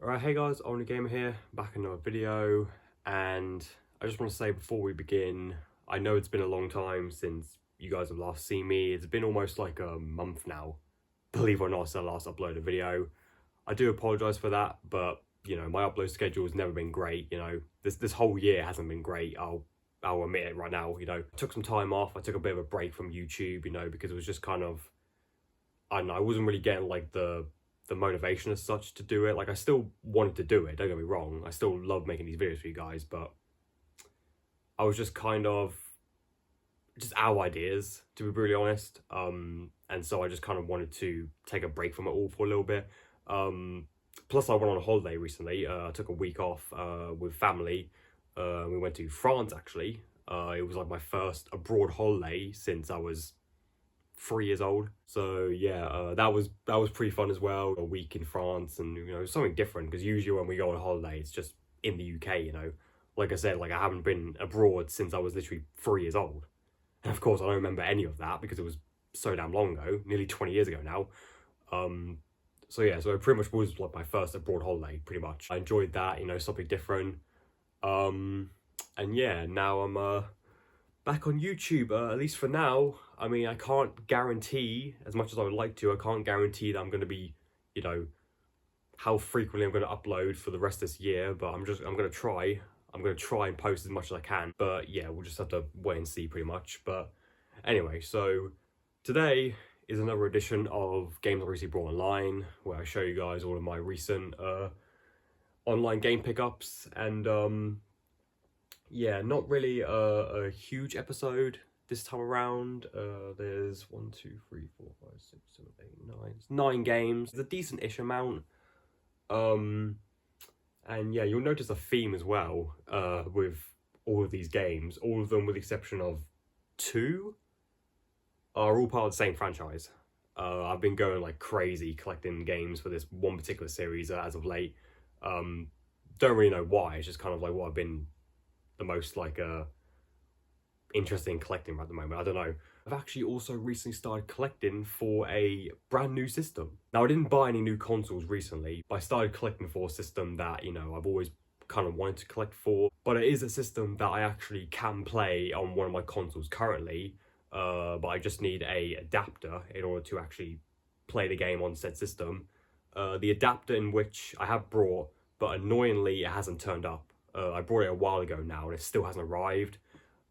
Alright, hey guys, Only Gamer here, back in another video, and I just want to say before we begin, I know it's been a long time since you guys have last seen me. It's been almost like a month now, believe it or not, since I last uploaded a video. I do apologise for that, but my upload schedule has never been great. This whole year hasn't been great. I'll admit it right now. I took some time off. I took a bit of a break from YouTube, because it was just kind of, I don't know, I wasn't really getting like the motivation as such to do it. Like, I still wanted to do it, don't get me wrong. I still love making these videos for you guys, but I was just kind of just out of ideas, to be brutally honest. And so I just kind of wanted to take a break from it all for a little bit. Plus I went on a holiday recently. I took a week off with family. We went to France, actually. It was like my first abroad holiday since I was 3 years old. So yeah, that was pretty fun as well. A week in France, and something different, because usually when we go on a holiday it's just in the UK. Like I said, like I haven't been abroad since I was literally 3 years old, and of course I don't remember any of that because it was so damn long ago, nearly 20 years ago now. So yeah, so it pretty much was like my first abroad holiday, pretty much. I enjoyed that, something different. And yeah, now I'm back on YouTube, at least for now. I mean, I can't guarantee, as much as I would like to, I can't guarantee that I'm going to be, how frequently I'm going to upload for the rest of this year, but I'm going to try. I'm going to try and post as much as I can, but yeah, we'll just have to wait and see pretty much. But anyway, so today is another edition of Games I Recently Brought Online, where I show you guys all of my recent online game pickups, and yeah, not really a huge episode this time around. There's 1, 2, 3, 4, 5, 6, 7, 8, 9. It's 9 games. It's a decent-ish amount. And yeah, you'll notice a theme as well with all of these games. All of them, with the exception of 2, are all part of the same franchise. I've been going like crazy collecting games for this one particular series as of late. Don't really know why. It's just kind of like what I've been the most like interested in collecting at the moment. I don't know. I've actually also recently started collecting for a brand new system. Now, I didn't buy any new consoles recently, but I started collecting for a system that I've always kind of wanted to collect for. But it is a system that I actually can play on one of my consoles currently, but I just need a adapter in order to actually play the game on said system. The adapter in which I have brought, but annoyingly it hasn't turned up. I brought it a while ago now and it still hasn't arrived.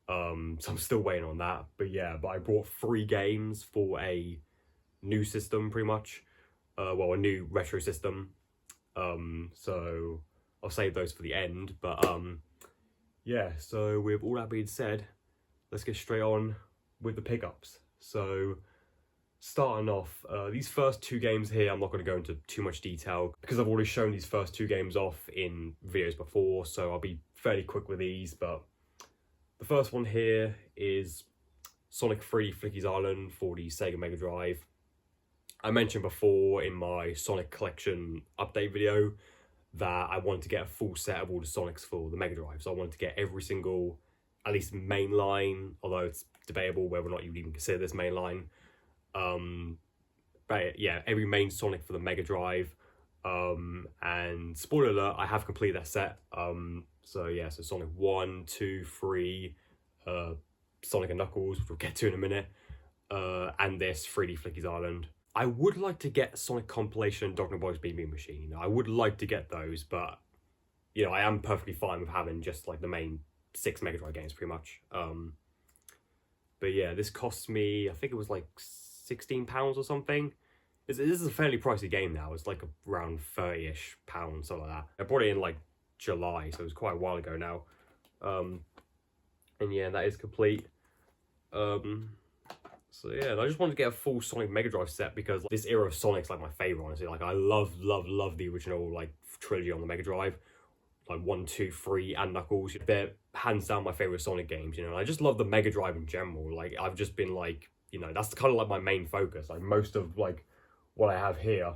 So I'm still waiting on that. But yeah, I brought 3 games for a new system, pretty much. Well, a new retro system. So I'll save those for the end. But yeah, so with all that being said, let's get straight on with the pickups. So starting off, these first 2 games here, I'm not going to go into too much detail because I've already shown these first 2 games off in videos before, so I'll be fairly quick with these. But the first one here is Sonic 3 Flicky's Island for the Sega Mega Drive. I mentioned before in my Sonic collection update video that I wanted to get a full set of all the Sonics for the Mega Drive, so I wanted to get every single, at least mainline, although it's debatable whether or not you would even consider this mainline. But yeah, every main Sonic for the Mega Drive. And spoiler alert, I have completed that set. So yeah, so Sonic 1, 2, 3, Sonic and Knuckles, which we'll get to in a minute, and this 3D Flicky's Island. I would like to get Sonic Compilation and Dr. Boy's Beam Machine. I would like to get those, but I am perfectly fine with having just like the main 6 Mega Drive games pretty much. But yeah, this cost me, I think it was like £16 or something. This is a fairly pricey game now. It's like around 30-ish pounds, something like that. I bought it in like July, so it was quite a while ago now. And yeah, that is complete. So yeah, I just wanted to get a full Sonic Mega Drive set because this era of Sonic's like my favorite, honestly. Like, I love the original like trilogy on the Mega Drive, like 1, 2, 3, and Knuckles. They're hands down my favorite Sonic games. And I just love the Mega Drive in general. Like, I've just been like, that's kind of like my main focus. Like, most of like what I have here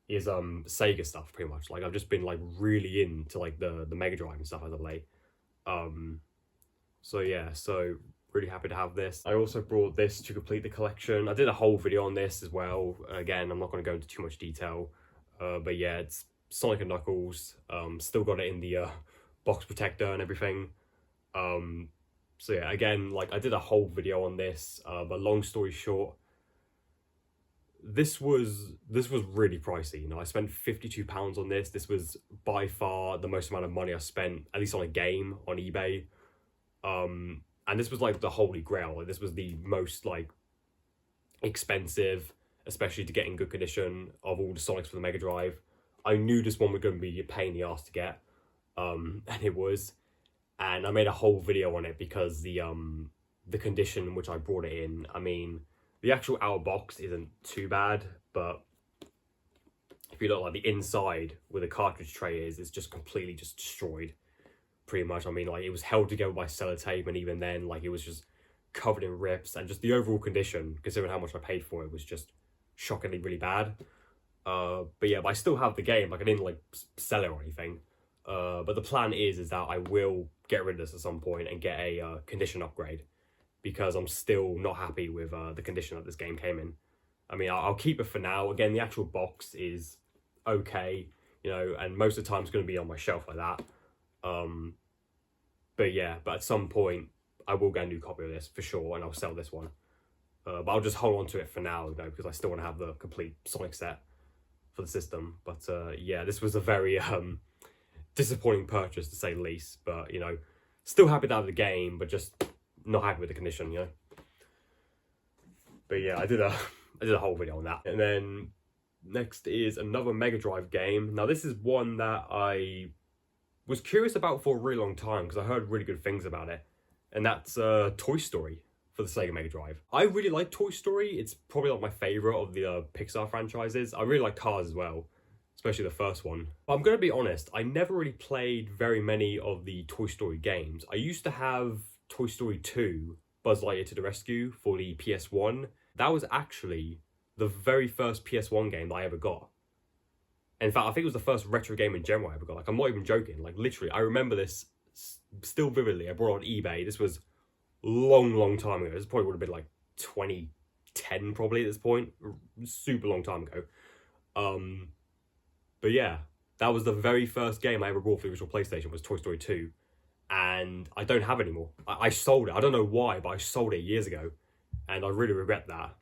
is Sega stuff, pretty much. Like, I've just been like really into like the Mega Drive and stuff as of late. So yeah, so really happy to have this. I also brought this to complete the collection. I did a whole video on this as well. Again, I'm not going to go into too much detail, but yeah, it's Sonic and Knuckles. Still got it in the box protector and everything. So yeah, again, like I did a whole video on this, but long story short, this was really pricey. You know, I spent £52 on this. This was by far the most amount of money I spent, at least on a game, on eBay. And this was like the holy grail. Like, this was the most like expensive, especially to get in good condition, of all the Sonics for the Mega Drive. I knew this one was going to be a pain in the ass to get, and it was. And I made a whole video on it because the condition in which I brought it in. I mean, the actual outer box isn't too bad, but if you look like the inside where the cartridge tray is, it's just completely just destroyed, pretty much. I mean, like, it was held together by sellotape, and even then, like, it was just covered in rips, and just the overall condition, considering how much I paid for it, was just shockingly really bad. But yeah, but I still have the game. Like, I didn't like sell it or anything. But the plan is that I will get rid of this at some point and get a condition upgrade, because I'm still not happy with the condition that this game came in. I mean, I'll keep it for now. Again, the actual box is okay, you know, and most of the time it's going to be on my shelf like that. But yeah, but at some point I will get a new copy of this for sure, and I'll sell this one. But I'll just hold on to it for now, you know, because I still want to have the complete Sonic set for the system. But yeah, this was a very disappointing purchase, to say the least. But, you know, still happy to have the game, but just not happy with the condition, you know. But yeah, I did a whole video on that. And then next is another Mega Drive game. Now this is one that I was curious about for a really long time, because I heard really good things about it, and that's Toy Story for the Sega Mega Drive. I really like Toy Story. It's probably like my favorite of the Pixar franchises. I really like Cars as well, especially the first one. But I'm going to be honest, I never really played very many of the Toy Story games. I used to have Toy Story 2, Buzz Lightyear to the Rescue, for the PS1. That was actually the very first PS1 game that I ever got. In fact, I think it was the first retro game in general I ever got. Like, I'm not even joking. Like, literally, I remember this still vividly. I bought it on eBay. This was long time ago. This probably would have been like 2010 probably at this point. Super long time ago. But yeah, that was the very first game I ever bought for the original PlayStation, was Toy Story 2. And I don't have it anymore. I sold it. I don't know why, but I sold it years ago. And I really regret that.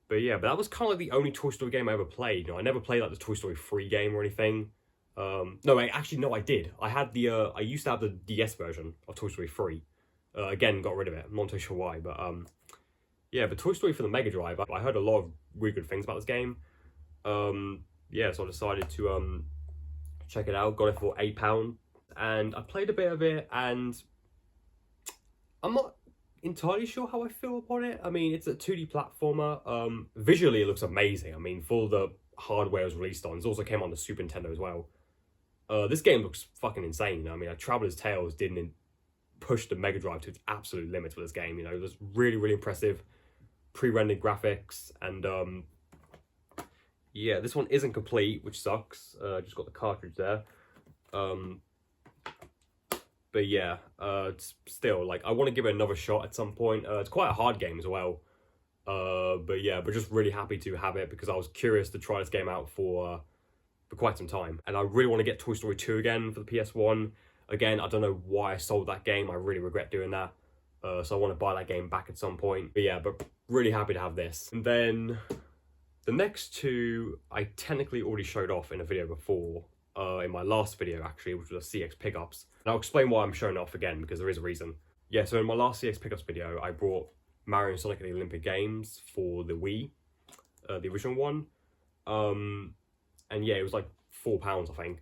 But yeah, but that was kind of like the only Toy Story game I ever played. You know, I never played like the Toy Story 3 game or anything. No, I did. I had the, I used to have the DS version of Toy Story 3. Again, got rid of it. I'm not too sure why, but yeah, but Toy Story for the Mega Drive, I heard a lot of really good things about this game. Yeah, so I decided to check it out. Got it for £8, and I played a bit of it, and I'm not entirely sure how I feel upon it. I mean, it's a 2D platformer. Visually, it looks amazing. I mean, for the hardware it was released on, it also came on the Super Nintendo as well. This game looks fucking insane. You know? I mean, Traveler's Tales didn't push the Mega Drive to its absolute limits with this game. You know, it was really impressive, pre-rendered graphics, and yeah, this one isn't complete, which sucks. Just got the cartridge there. But yeah, it's still, like, I want to give it another shot at some point. It's quite a hard game as well. But yeah, but just really happy to have it, because I was curious to try this game out for quite some time. And I really want to get Toy Story 2 again for the PS1. Again, I don't know why I sold that game. I really regret doing that. So I want to buy that game back at some point. But yeah, but really happy to have this. And then the next two, I technically already showed off in a video before. In my last video, actually, which was CX Pickups. And I'll explain why I'm showing it off again, because there is a reason. Yeah, so in my last CX Pickups video, I brought Mario and Sonic at the Olympic Games for the Wii, the original one. And yeah, it was like £4, I think.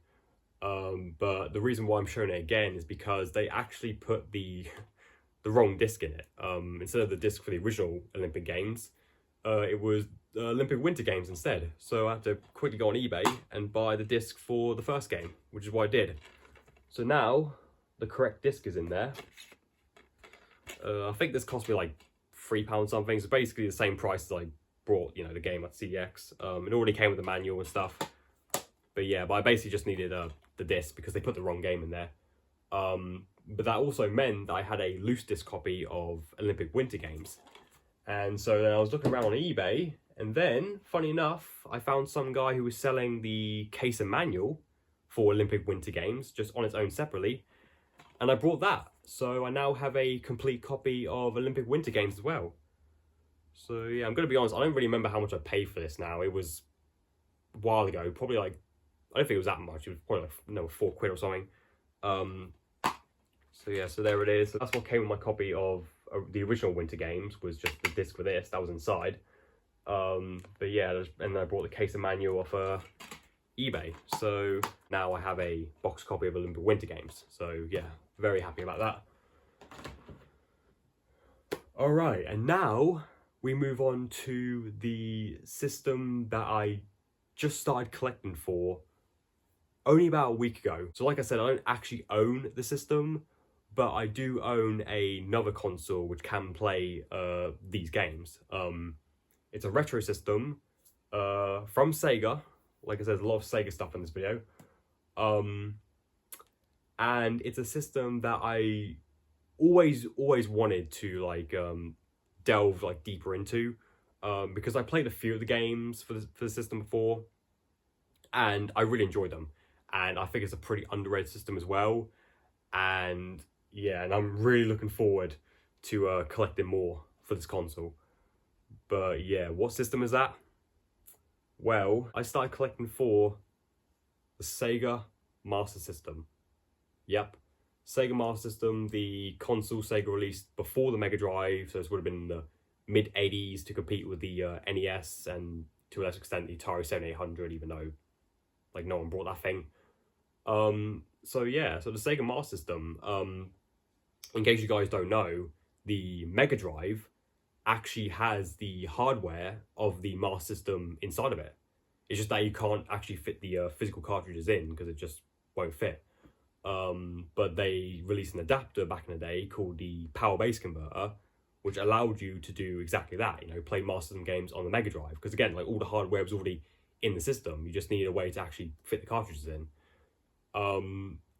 But the reason why I'm showing it again is because they actually put the wrong disc in it. Instead of the disc for the original Olympic Games, it was Olympic Winter Games instead. So I had to quickly go on eBay and buy the disc for the first game, which is what I did. So now the correct disc is in there. I think this cost me like £3 something. So basically the same price as I brought, you know, the game at CEX. It already came with the manual and stuff. But yeah, but I basically just needed the disc because they put the wrong game in there. But that also meant that I had a loose disc copy of Olympic Winter Games. And so then I was looking around on eBay, And then, funny enough, I found some guy who was selling the case and manual for Olympic Winter Games, just on its own separately. And I brought that. So I now have a complete copy of Olympic Winter Games as well. So yeah, I'm going to be honest, I don't really remember how much I paid for this now. It was a while ago, probably like, I don't think it was that much. It was probably like, no, £4 or something. So yeah, so there it is. So that's what came with my copy of the original Winter Games, was just the disc for this. That was inside. But yeah, and I brought the case and manual off eBay. So now I have a box copy of Olympic Winter Games. So yeah, very happy about that. Alright, and now we move on to the system that I just started collecting for only about a week ago. So like I said, I don't actually own the system, but I do own another console which can play these games. It's a retro system from Sega. Like I said, there's a lot of Sega stuff in this video. And it's a system that I always wanted to like delve like deeper into, because I played a few of the games for the system before, and I really enjoyed them. And I think it's a pretty underrated system as well. And yeah, and I'm really looking forward to collecting more for this console. But yeah, what system is that? Well, I started collecting for the Sega Master System. Yep, Sega Master System, the console Sega released before the Mega Drive, so this would have been in the mid-80s to compete with the NES and to a lesser extent the Atari 7800, even though like no one brought that thing. So yeah, so the Sega Master System, in case you guys don't know, the Mega Drive actually has the hardware of the Master System inside of it. It's just that you can't actually fit the physical cartridges in because it just won't fit. But they released an adapter back in the day called the Power Base Converter, which allowed you to do exactly that, you know, play Master System games on the Mega Drive. Because again, like all the hardware was already in the system, you just needed a way to actually fit the cartridges in.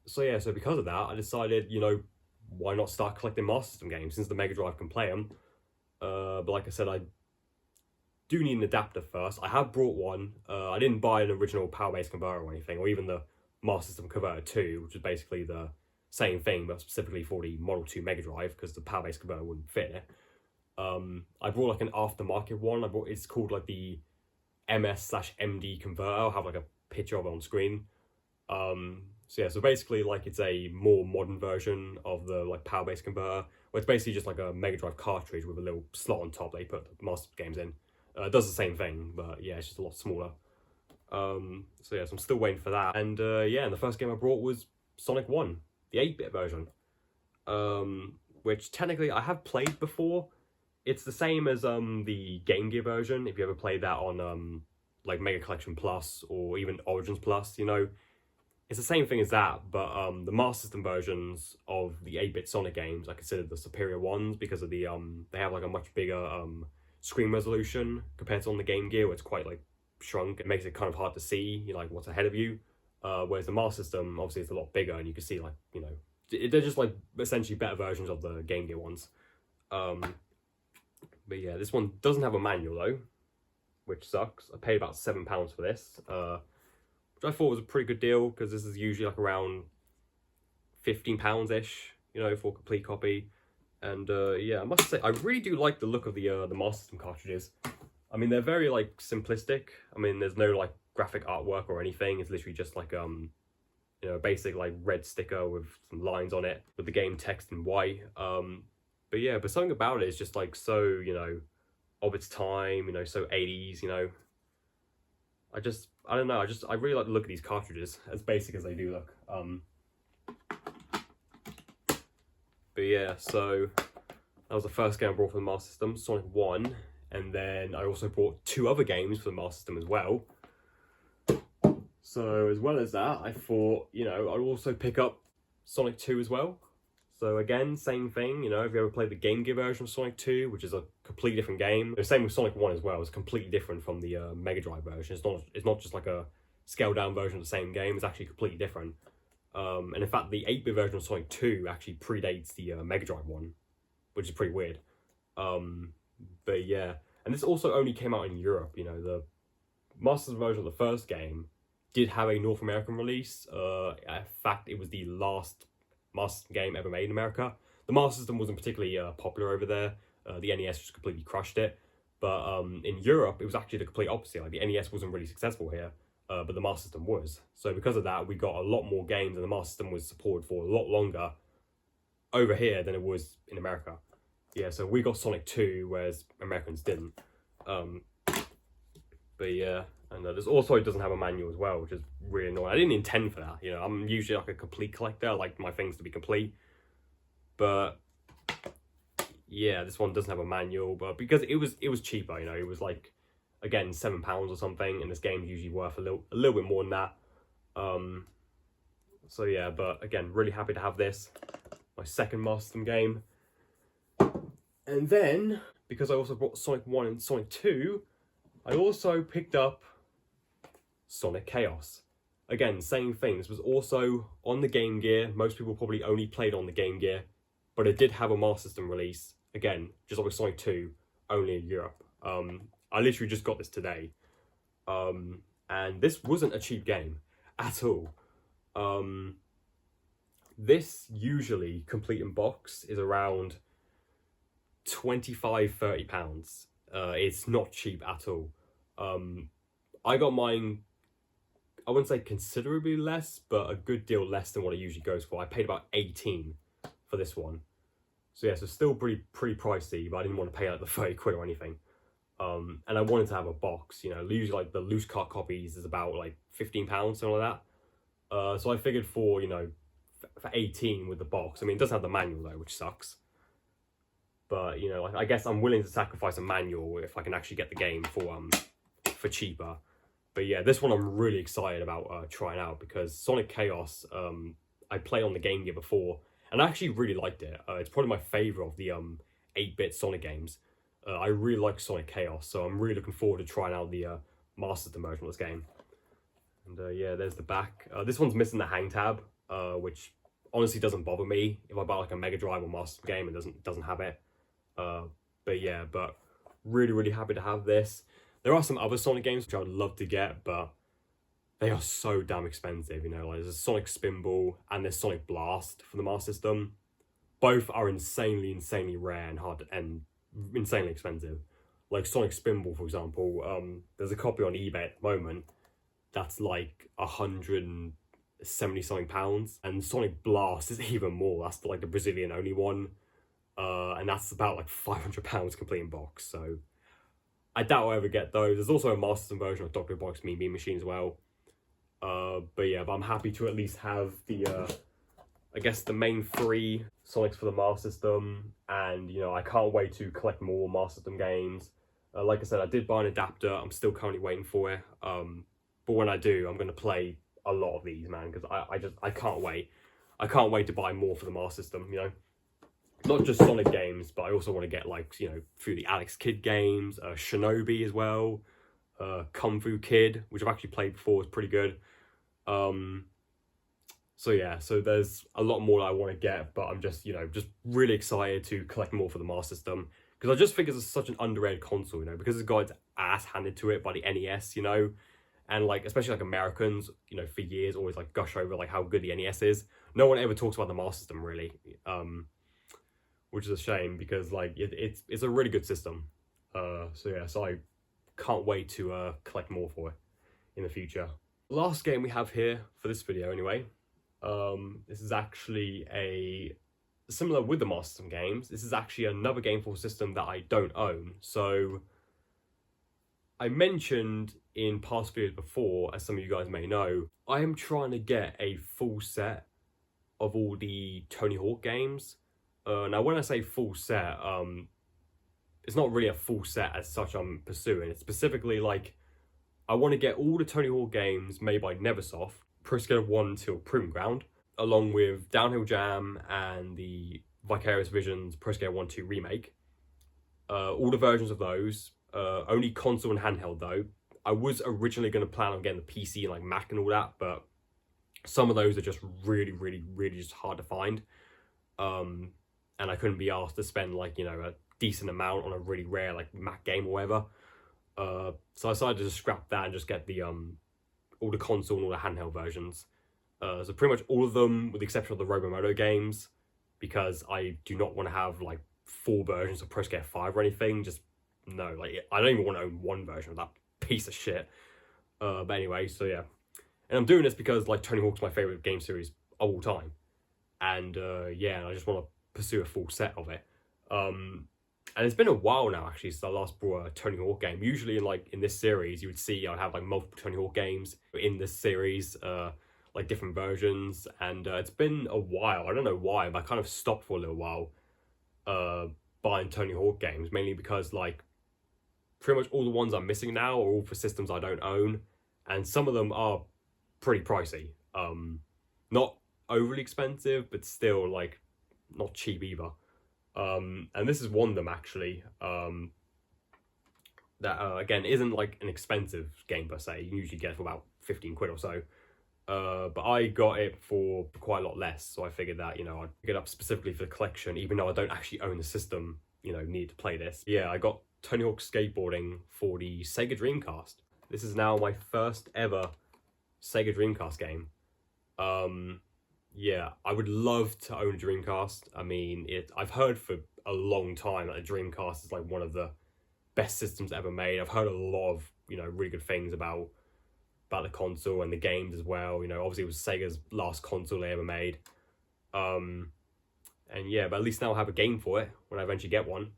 So yeah, so because of that, I decided, you know, why not start collecting Master System games since the Mega Drive can play them. But like I said, I do need an adapter first. I have brought one. I didn't buy an original Power Base Converter or anything, or even the Master System Converter 2, which is basically the same thing, but specifically for the Model 2 Mega Drive, because the Power Base Converter wouldn't fit it. I brought like an aftermarket one. It's called like the MS/MD converter. I'll have like a picture of it on screen. So yeah, so basically like it's a more modern version of the like Power Base Converter, where it's basically just like a Mega Drive cartridge with a little slot on top they put the Master games in. It does the same thing, but yeah, it's just a lot smaller. So yeah, so I'm still waiting for that. And yeah, and the first game I brought was Sonic 1, the 8-bit version, which technically I have played before. It's the same as the Game Gear version, if you ever played that on like Mega Collection Plus or even Origins Plus, you know. It's the same thing as that, but the Master System versions of the 8-bit Sonic games are considered the superior ones because of the they have like a much bigger screen resolution compared to on the Game Gear, where it's quite like shrunk. It makes it kind of hard to see, you know, like what's ahead of you. Whereas the Master System, obviously, it's a lot bigger, and you can see like, you know, they're just like essentially better versions of the Game Gear ones. But yeah, this one doesn't have a manual though, which sucks. I paid about £7 for this, which I thought was a pretty good deal because this is usually like around £15-ish, you know, for a complete copy. And yeah, I must say I really do like the look of the Master System cartridges. I mean, they're very like simplistic. I mean, there's no like graphic artwork or anything. It's literally just like you know, basic like red sticker with some lines on it with the game text in white. But yeah, but something about it is just like so, you know, of its time, you know, so 80s, you know. I don't know, I really like the look of these cartridges, as basic as they do look. But yeah, so that was the first game I brought for the Master System, Sonic 1, and then I also brought 2 other games for the Master System as well. So as well as that, I thought, you know, I'd also pick up Sonic 2 as well. So again, same thing, you know, if you ever played the Game Gear version of Sonic 2, which is a completely different game. The same with Sonic 1 as well, it's completely different from the Mega Drive version. It's not just like a scaled down version of the same game, it's actually completely different. And in fact, the 8-bit version of Sonic 2 actually predates the Mega Drive one, which is pretty weird. But yeah, And this also only came out in Europe. You know, the Master System version of the first game did have a North American release. In fact, it was the last Master System game ever made in America. The Master System wasn't particularly popular over there. The NES just completely crushed it. But in Europe, it was actually the complete opposite. Like, the NES wasn't really successful here, but the Master System was. So because of that, we got a lot more games, and the Master System was supported for a lot longer over here than it was in America. Yeah, so we got Sonic 2, whereas Americans didn't. But yeah, and this also doesn't have a manual as well, which is really annoying. I didn't intend for that. You know, I'm usually like a complete collector. I like my things to be complete. But yeah, this one doesn't have a manual, but because it was cheaper, you know, it was like, again, £7 or something, and this game's usually worth a little bit more than that. So yeah, but again, really happy to have this, my second Master System game. And then, because I also bought Sonic 1 and Sonic 2, I also picked up Sonic Chaos. Again, same thing, this was also on the Game Gear. Most people probably only played on the Game Gear, but it did have a Master System release. Again, just like with Sonic 2, only in Europe. I literally just got this today. And this wasn't a cheap game at all. This usually, complete in box, is around £25–30. It's not cheap at all. I got mine, I wouldn't say considerably less, but a good deal less than what it usually goes for. I paid about 18 for this one. So yeah, so still pretty pricey, but I didn't want to pay like the 30 quid or anything. And I wanted to have a box, you know, usually like the loose cut copies is about like £15, something like that. So I figured for, you know, for 18 with the box. I mean, it doesn't have the manual though, which sucks. But, you know, I guess I'm willing to sacrifice a manual if I can actually get the game for cheaper. But yeah, this one I'm really excited about trying out, because Sonic Chaos, I played on the Game Gear before, and I actually really liked it. It's probably my favourite of the 8-bit Sonic games. I really like Sonic Chaos, so I'm really looking forward to trying out the Master System version of this game. And yeah, there's the back. This one's missing the hang tab, which honestly doesn't bother me. If I buy like a Mega Drive or Master System game, it doesn't have it. But yeah, but really happy to have this. There are some other Sonic games which I would love to get, but they are so damn expensive, you know. Like, there's a Sonic Spinball and there's Sonic Blast for the Master System. Both are insanely rare and and insanely expensive. Like Sonic Spinball, for example, there's a copy on eBay at the moment that's like £170 something, and Sonic Blast is even more. That's like the Brazilian only one. And that's about like £500 complete in box, so I doubt I'll ever get those. There's also a Master System version of Dr. Box Mean Bean Machine as well. But yeah, I'm happy to at least have the, I guess the main 3 Sonics for the Master System, and, you know, I can't wait to collect more Master System games. Like I said, I did buy an adapter. I'm still currently waiting for it. But when I do, I'm going to play a lot of these, man, because I can't wait. I can't wait to buy more for the Master System, you know. Not just Sonic games, but I also want to get, like, you know, through the Alex Kidd games, Shinobi as well, Kung Fu Kid, which I've actually played before, is pretty good. So yeah, so there's a lot more that I want to get, but I'm just, you know, just really excited to collect more for the Master System, because I just think it's such an underrated console, you know, because it's got its ass handed to it by the NES, you know, and like, especially like Americans, you know, for years always like gush over like how good the NES is. No one ever talks about the Master System really, which is a shame, because like it's a really good system. So yeah, so I can't wait to collect more for it in the future. Last game we have here for this video anyway. This is actually similar with the Master System games. This is actually another game for a system that I don't own. So I mentioned in past videos before, as some of you guys may know, I am trying to get a full set of all the Tony Hawk games. Now when I say full set, it's not really a full set as such I'm pursuing. It's specifically like, I want to get all the Tony Hawk games made by Neversoft, Pro Skater 1 till Proving Ground, along with Downhill Jam and the Vicarious Visions Pro Skater 1 2 remake. All the versions of those, only console and handheld though. I was originally going to plan on getting the PC and like Mac and all that, but some of those are just really just hard to find. And I couldn't be asked to spend like, you know, decent amount on a really rare like Mac game or whatever. So I decided to just scrap that and just get the all the console and all the handheld versions. So pretty much all of them, with the exception of the Robomoto games, because I do not want to have like 4 versions of Pro Skater 5 or anything. Just no, like I don't even want to own one version of that piece of shit. But anyway, so yeah, and I'm doing this because like Tony Hawk's my favorite game series of all time, and yeah, I just want to pursue a full set of it. And it's been a while now actually since I last brought a Tony Hawk game. Usually in this series, you would see I'd have like multiple Tony Hawk games in this series, like different versions, and it's been a while. I don't know why, but I kind of stopped for a little while buying Tony Hawk games, mainly because like pretty much all the ones I'm missing now are all for systems I don't own, and some of them are pretty pricey. Not overly expensive, but still like not cheap either. And this is one of them actually, that again isn't like an expensive game per se. You can usually get it for about 15 quid or so, but I got it for quite a lot less, so I figured that, you know, I'd pick it up specifically for the collection, even though I don't actually own the system, you know, need to play this. Yeah, I got Tony Hawk Skateboarding for the Sega Dreamcast. This is now my first ever Sega Dreamcast game. Yeah, I would love to own a Dreamcast. I mean, I've heard for a long time that a Dreamcast is like one of the best systems ever made. I've heard a lot of, you know, really good things about the console and the games as well. You know, obviously it was Sega's last console they ever made. And yeah, but at least now I have a game for it when I eventually get one.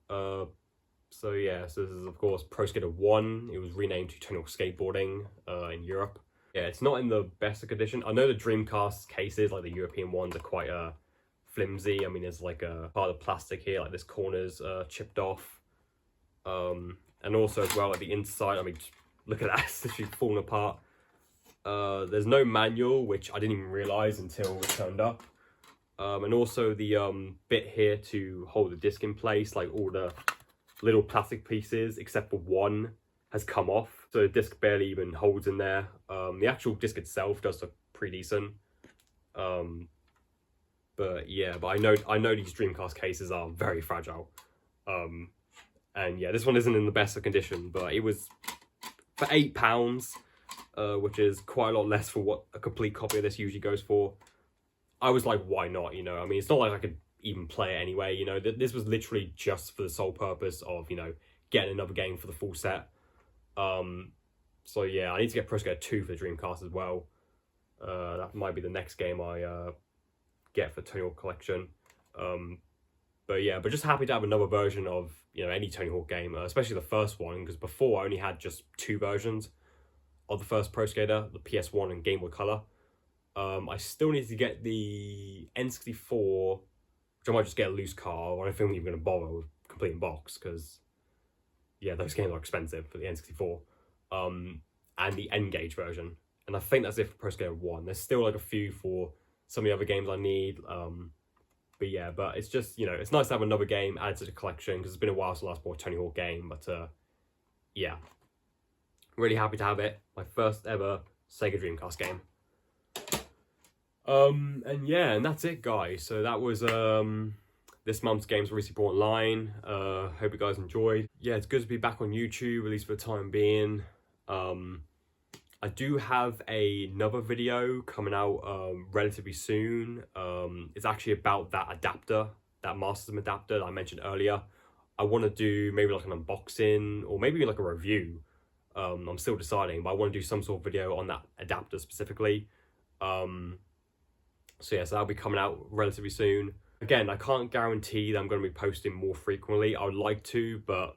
So yeah, so this is of course Pro Skater 1. It was renamed to Tony Hawk Skateboarding in Europe. Yeah, it's not in the best of condition. I know the Dreamcast cases, like the European ones, are quite flimsy. I mean, there's like a part of plastic here, like this corner's chipped off. And also as well, like the inside, I mean, look at that, it's literally falling apart. There's no manual, which I didn't even realise until it turned up. And also the bit here to hold the disc in place, like all the little plastic pieces, except for one, has come off, so the disc barely even holds in there. The actual disc itself does look pretty decent, but yeah, but I know these Dreamcast cases are very fragile, and yeah, this one isn't in the best of condition, but it was for £8, which is quite a lot less for what a complete copy of this usually goes for. I was like, why not? You know, I mean, it's not like I could even play it anyway. You know, this was literally just for the sole purpose of, you know, getting another game for the full set. So yeah, I need to get Pro Skater 2 for the Dreamcast as well. That might be the next game I get for Tony Hawk Collection. But yeah, but just happy to have another version of, you know, any Tony Hawk game, especially the first one, because before I only had just 2 versions of the first Pro Skater, the PS1 and Game Boy Color. I still need to get the N64, which I might just get a loose car. I don't think I'm even going to bother with completing box, because yeah, those games are expensive for the N64. And the N-Gage version. And I think that's it for Pro Skater 1. There's still like a few for some of the other games I need. But yeah, but it's just, you know, it's nice to have another game added to the collection, because it's been a while since I last bought a Tony Hawk game. But yeah, really happy to have it. My first ever Sega Dreamcast game. And yeah, and that's it, guys. So that was this month's games recently brought online. Hope you guys enjoyed. Yeah, it's good to be back on YouTube, at least for the time being. I do have another video coming out relatively soon. It's actually about that adapter, that Master System adapter that I mentioned earlier. I want to do maybe like an unboxing or maybe like a review. I'm still deciding, but I want to do some sort of video on that adapter specifically. So yeah, so that'll be coming out relatively soon. Again, I can't guarantee that I'm going to be posting more frequently. I would like to, but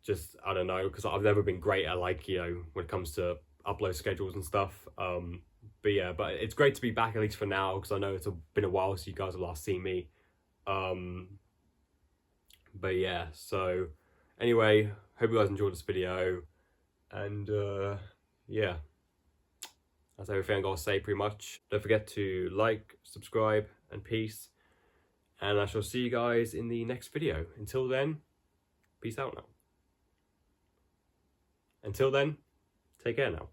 just, I don't know, because I've never been great at, like, you know, when it comes to upload schedules and stuff. But yeah, but it's great to be back, at least for now, because I know it's been a while since you guys have last seen me. But yeah, so anyway, hope you guys enjoyed this video, and yeah, that's everything I gotta say pretty much. Don't forget to like, subscribe, and peace, and I shall see you guys in the next video. Until then, peace out now. Until then, take care now.